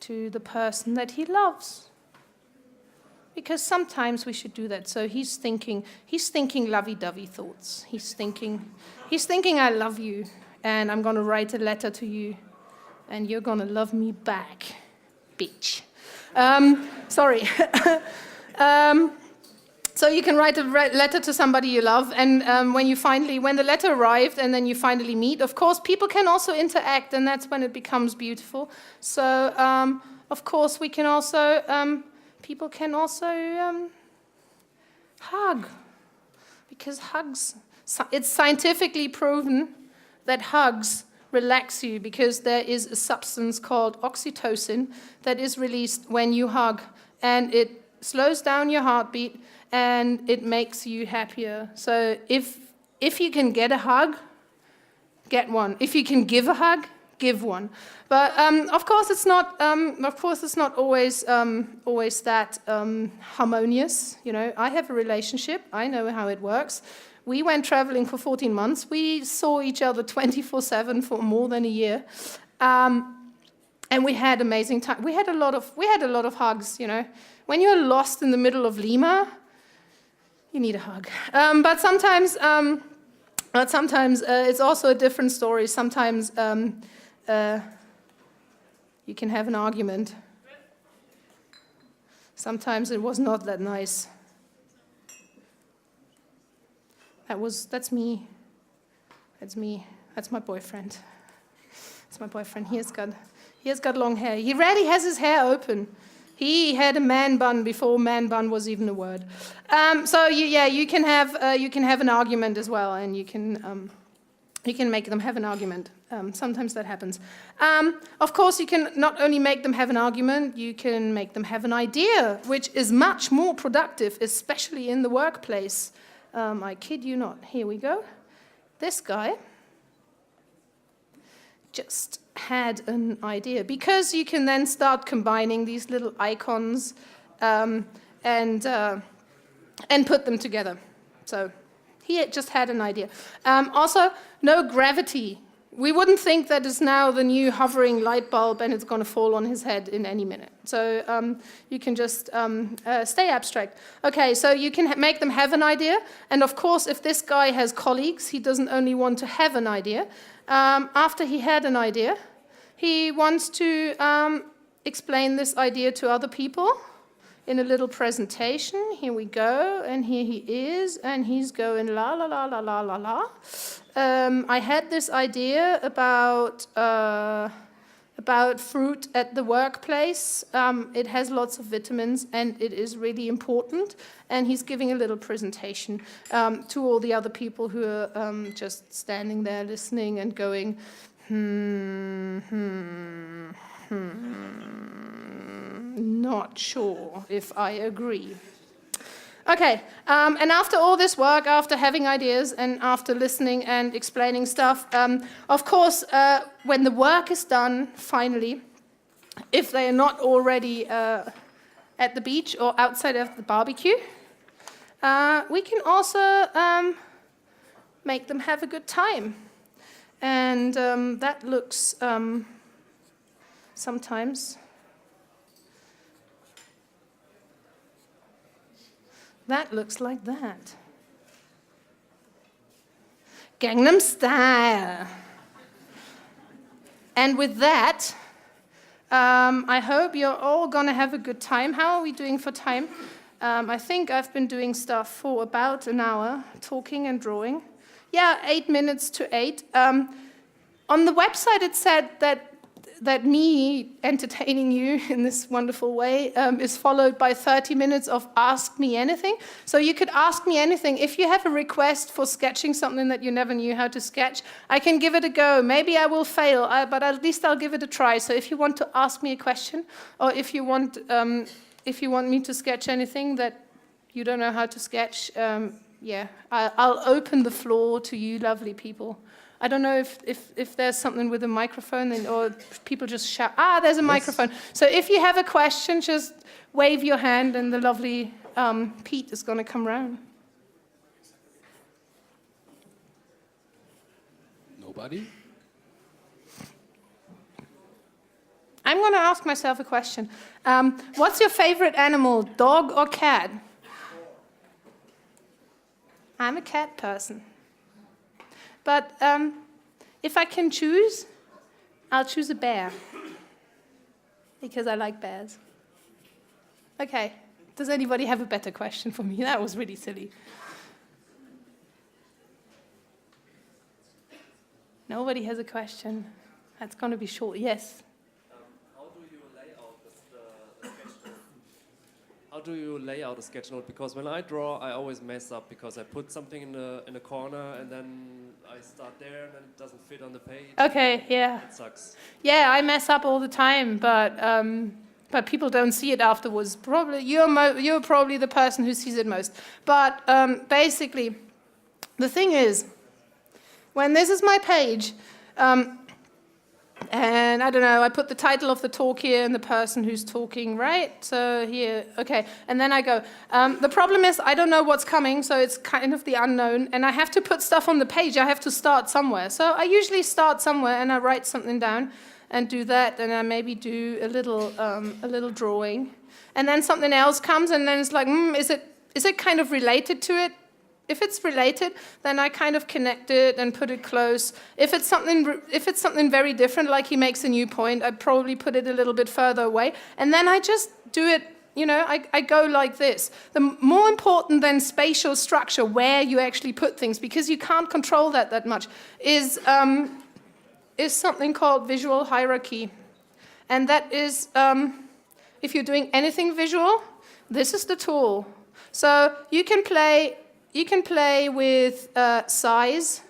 to the person that he loves. Because sometimes we should do that. So he's thinking lovey-dovey thoughts. He's thinking, I love you, and I'm going to write a letter to you, and you're going to love me back, bitch. Sorry. So you can write a letter to somebody you love, and when the letter arrived and then you finally meet, of course, people can also interact, and that's when it becomes beautiful. So, of course, people can also hug, because it's scientifically proven that hugs relax you, because there is a substance called oxytocin that is released when you hug, and it slows down your heartbeat, and it makes you happier. So if you can get a hug, get one. If you can give a hug, give one. But of course it's not. Always that harmonious. You know, I have a relationship. I know how it works. We went traveling for 14 months. We saw each other 24/7 for more than a year, and we had amazing time. We had a lot of hugs. You know, when you're lost in the middle of Lima, you need a hug. But sometimes it's also a different story. Sometimes you can have an argument. Sometimes it was not that nice. That's me. That's me. That's my boyfriend. That's my boyfriend. He has got long hair. He rarely has his hair open. He had a man bun before man bun was even a word. So you can have an argument as well, and you can make them have an argument. Sometimes that happens. Of course, you can not only make them have an argument, you can make them have an idea, which is much more productive, especially in the workplace. I kid you not. Here we go. This guy just had an idea, because you can then start combining these little icons and put them together. So he just had an idea. Also, no gravity. We wouldn't think that is now the new hovering light bulb and it's going to fall on his head in any minute. So you can just stay abstract. Okay, so you can make them have an idea. And of course, if this guy has colleagues, he doesn't only want to have an idea. After he had an idea, he wants to explain this idea to other people in a little presentation. Here we go, and here he is, and he's going la la la la la la la. I had this idea about fruit at the workplace. It has lots of vitamins, and it is really important. And he's giving a little presentation to all the other people who are just standing there listening and going, not sure if I agree. Okay, and after all this work, after having ideas and after listening and explaining stuff, of course, when the work is done, finally, if they are not already at the beach or outside of the barbecue, we can also make them have a good time. And that looks sometimes... That looks like that. Gangnam Style. And with that, I hope you're all going to have a good time. How are we doing for time? I think I've been doing stuff for about an hour, talking and drawing. Yeah, 8 minutes to 8. On the website it said that that me entertaining you in this wonderful way is followed by 30 minutes of Ask Me Anything. So you could ask me anything. If you have a request for sketching something that you never knew how to sketch, I can give it a go. Maybe I will fail, but at least I'll give it a try. So if you want to ask me a question, or if you want me to sketch anything that you don't know how to sketch, I'll open the floor to you lovely people. I don't know if there's something with a microphone or people just shout. There's a microphone. So if you have a question, just wave your hand and the lovely Pete is going to come round. Nobody? I'm going to ask myself a question. What's your favorite animal, dog or cat? I'm a cat person. But if I can choose, I'll choose a bear. Because I like bears. Okay, does anybody have a better question for me? That was really silly. Nobody has a question. That's going to be short. Yes? How do you lay out the sketch note? How do you lay out a sketch note? Because when I draw, I always mess up because I put something in a corner and then I start there and then it doesn't fit on the page. Okay, yeah. It sucks. Yeah, I mess up all the time, but people don't see it afterwards. Probably you're probably the person who sees it most. But basically, the thing is, when this is my page, and I don't know, I put the title of the talk here and the person who's talking, right? So here, okay, and then I go. The problem is I don't know what's coming, so it's kind of the unknown, and I have to put stuff on the page. I have to start somewhere. So I usually start somewhere and I write something down and do that, and I maybe do a little drawing. And then something else comes, and then it's like, is it kind of related to it? If it's related, then I kind of connect it and put it close. If it's something very different, like he makes a new point, I'd probably put it a little bit further away. And then I just do it, I go like this. The more important than spatial structure, where you actually put things, because you can't control that much, is something called visual hierarchy. And that is, if you're doing anything visual, this is the tool. So you can play with size.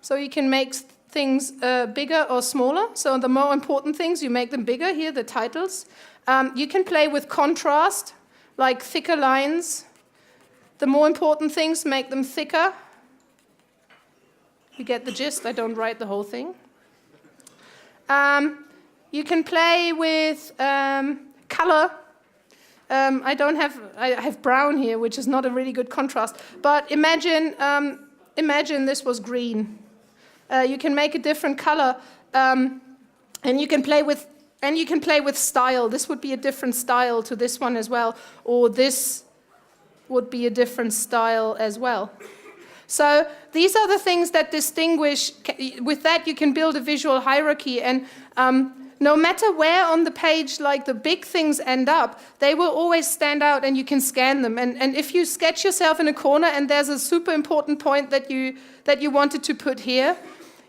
So you can make things bigger or smaller. So the more important things, you make them bigger. Here, the titles. You can play with contrast, like thicker lines. The more important things, make them thicker. You get the gist. I don't write the whole thing. You can play with color. I have brown here, which is not a really good contrast. But imagine this was green. You can make a different color, and you can play with style. This would be a different style to this one as well, or this would be a different style as well. So these are the things that distinguish. With that, you can build a visual hierarchy, and no matter where on the page, like the big things end up, they will always stand out and you can scan them. And if you sketch yourself in a corner and there's a super important point that you wanted to put here,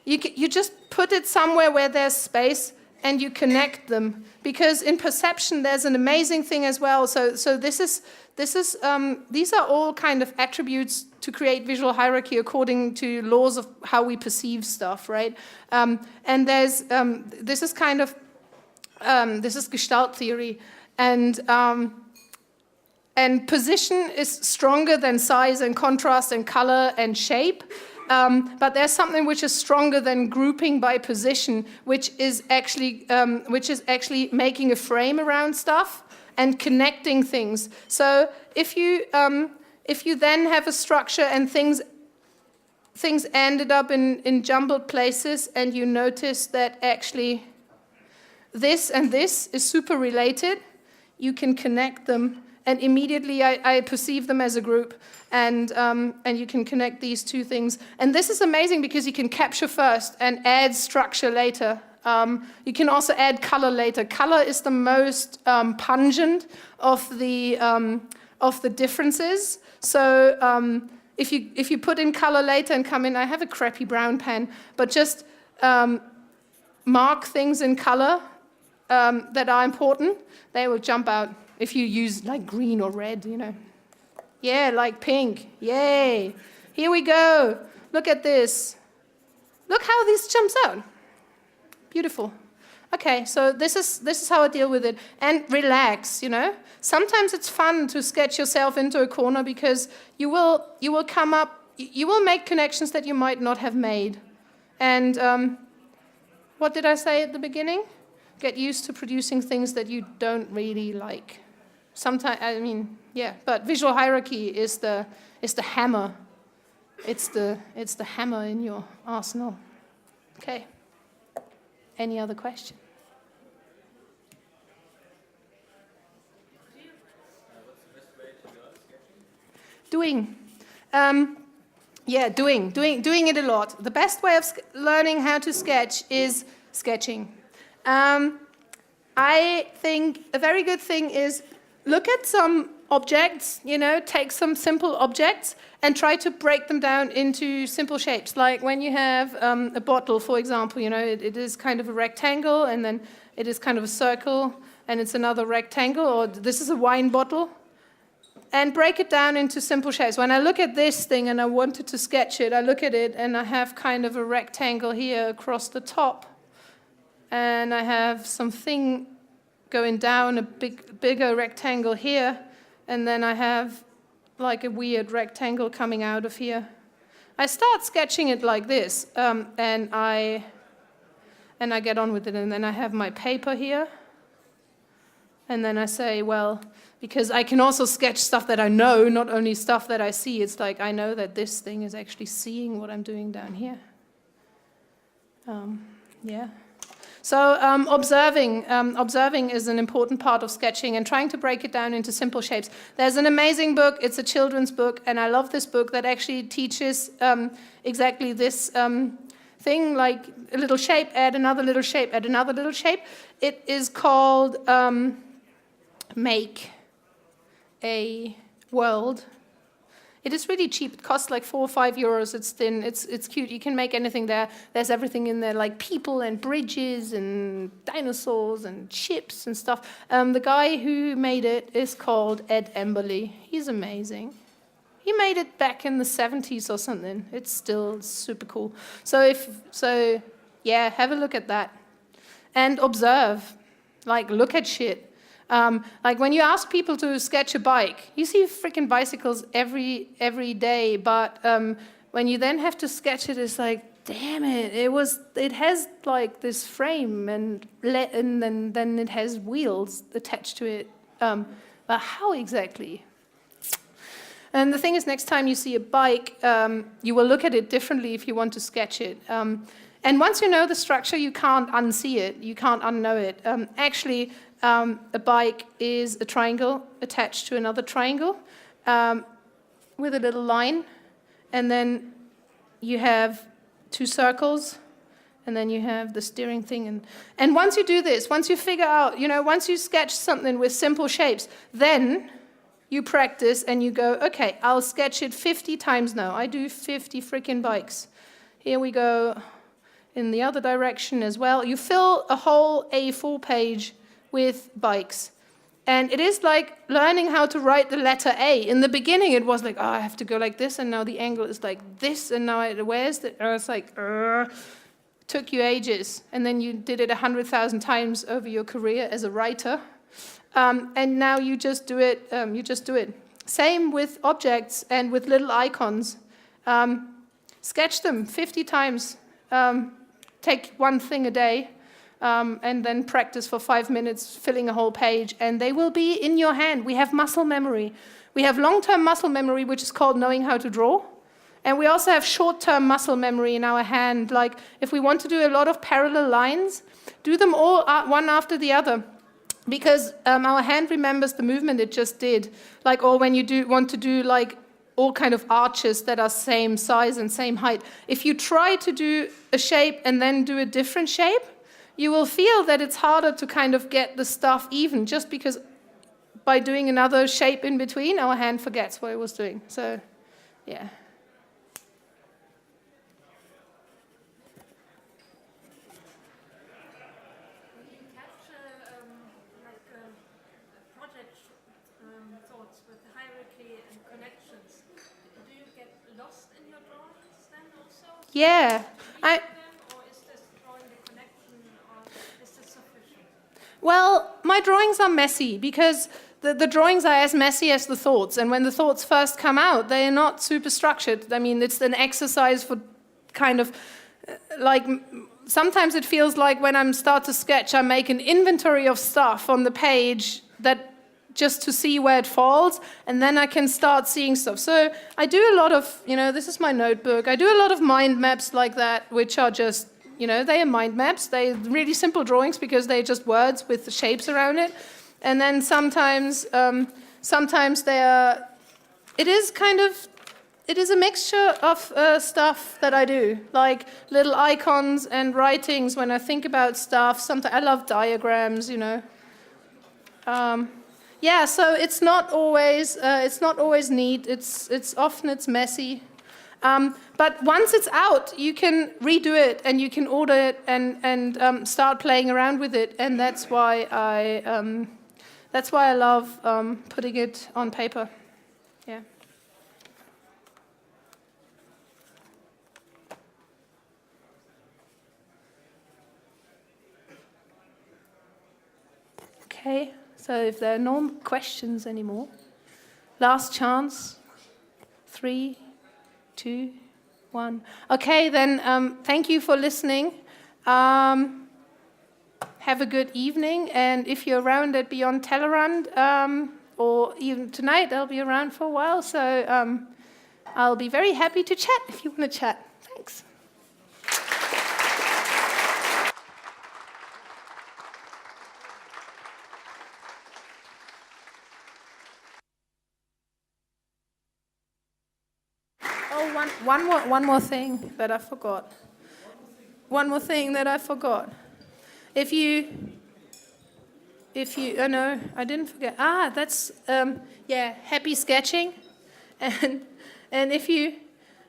you just put it somewhere where there's space and you connect them. Because in perception, there's an amazing thing as well. So these are all kind of attributes to create visual hierarchy according to laws of how we perceive stuff, right? And there's this is kind of this is Gestalt theory, and position is stronger than size and contrast and color and shape. But there's something which is stronger than grouping by position, which is actually making a frame around stuff and connecting things. So if you then have a structure and things ended up in jumbled places, and you notice that actually this and this is super related, you can connect them. And immediately I perceive them as a group, and you can connect these two things. And this is amazing because you can capture first and add structure later. You can also add color later. Color is the most pungent of the differences. So if you put in color later and come in, I have a crappy brown pen, but just mark things in color that are important, they will jump out. If you use like green or red, you know. Yeah, like pink. Yay. Here we go. Look at this. Look how this jumps out. Beautiful. Okay, so this is how I deal with it. And relax, you know. Sometimes it's fun to sketch yourself into a corner because you will make connections that you might not have made. And what did I say at the beginning? Get used to producing things that you don't really like. Sometimes, I mean, yeah, but visual hierarchy is the hammer. It's the hammer in your arsenal. Okay. Any other question? What's the best way to learn sketching? Doing. Yeah, doing it a lot. The best way of learning how to sketch is sketching. I think a very good thing is look at some objects, you know, take some simple objects and try to break them down into simple shapes. Like when you have a bottle, for example, you know, it is kind of a rectangle, and then it is kind of a circle, and it's another rectangle, or this is a wine bottle. And break it down into simple shapes. When I look at this thing and I wanted to sketch it, I look at it and I have kind of a rectangle here across the top. And I have something going down, a bigger rectangle here, and then I have like a weird rectangle coming out of here. I start sketching it like this, and I get on with it, and then I have my paper here, and then I say, well, because I can also sketch stuff that I know, not only stuff that I see. It's like I know that this thing is actually seeing what I'm doing down here. Yeah. So observing is an important part of sketching and trying to break it down into simple shapes. There's an amazing book, it's a children's book, and I love this book that actually teaches exactly this thing, like a little shape, add another little shape, add another little shape. It is called Make a World. It is really cheap. It costs like €4 or €5. It's thin. It's cute. You can make anything there. There's everything in there, like people and bridges and dinosaurs and ships and stuff. The guy who made it is called Ed Emberley. He's amazing. He made it back in the 70s or something. It's still super cool. So yeah, have a look at that and observe. Like, look at shit. Like when you ask people to sketch a bike, you see freaking bicycles every day, but when you then have to sketch it, it's like, damn it, it has like this frame and then it has wheels attached to it. But how exactly? And the thing is, next time you see a bike, you will look at it differently if you want to sketch it. And once you know the structure, you can't unsee it. You can't unknow it. Actually, a bike is a triangle attached to another triangle with a little line. And then you have two circles. And then you have the steering thing. And once you do this, once you figure out, once you sketch something with simple shapes, then you practice and you go, okay, I'll sketch it 50 times now. I do 50 freaking bikes. Here we go in the other direction as well. You fill a whole A4 page with bikes. And it is like learning how to write the letter A. In the beginning, it was like, oh, I have to go like this, and now the angle is like this, and now where's the... it's like, took you ages. And then you did it 100,000 times over your career as a writer. And now you just do it. Same with objects and with little icons. Sketch them 50 times. Take one thing a day. And then practice for 5 minutes, filling a whole page, and they will be in your hand. We have muscle memory. We have long-term muscle memory, which is called knowing how to draw. And we also have short-term muscle memory in our hand. Like, if we want to do a lot of parallel lines, do them all one after the other. Because our hand remembers the movement it just did. Like, or when you want to do, like, all kind of arches that are same size and same height. If you try to do a shape and then do a different shape, you will feel that it's harder to kind of get the stuff even, just because by doing another shape in between, our hand forgets what it was doing. So, yeah. Yeah. Or is this drawing the connection, or is this sufficient? Well, my drawings are messy because the drawings are as messy as the thoughts. And when the thoughts first come out, they are not super structured. I mean, it's an exercise for kind of like, sometimes it feels like when I start to sketch, I make an inventory of stuff on the page that just to see where it falls, and then I can start seeing stuff. So I do a lot of, this is my notebook. I do a lot of mind maps like that, which are just, they are mind maps. They're really simple drawings because they're just words with the shapes around it. And then sometimes they are, it is a mixture of stuff that I do, like little icons and writings when I think about stuff. Sometimes I love diagrams, Yeah, so it's not always neat. It's often messy. But once it's out, you can redo it and you can order it and start playing around with it. And that's why I love putting it on paper. Yeah. Okay. So if there are no questions anymore, last chance. 3, 2, 1. Okay, then thank you for listening. Have a good evening, and if you're around at Beyond Tellerrand, or even tonight, I'll be around for a while, so I'll be very happy to chat if you want to chat. Thanks. One more thing that I forgot. Oh no, I didn't forget. That's happy sketching, and if you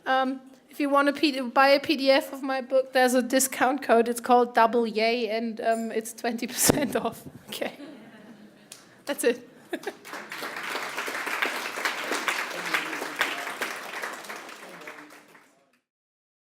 want to buy a PDF of my book, there's a discount code. It's called Double Yay, and it's 20% off. Okay, that's it.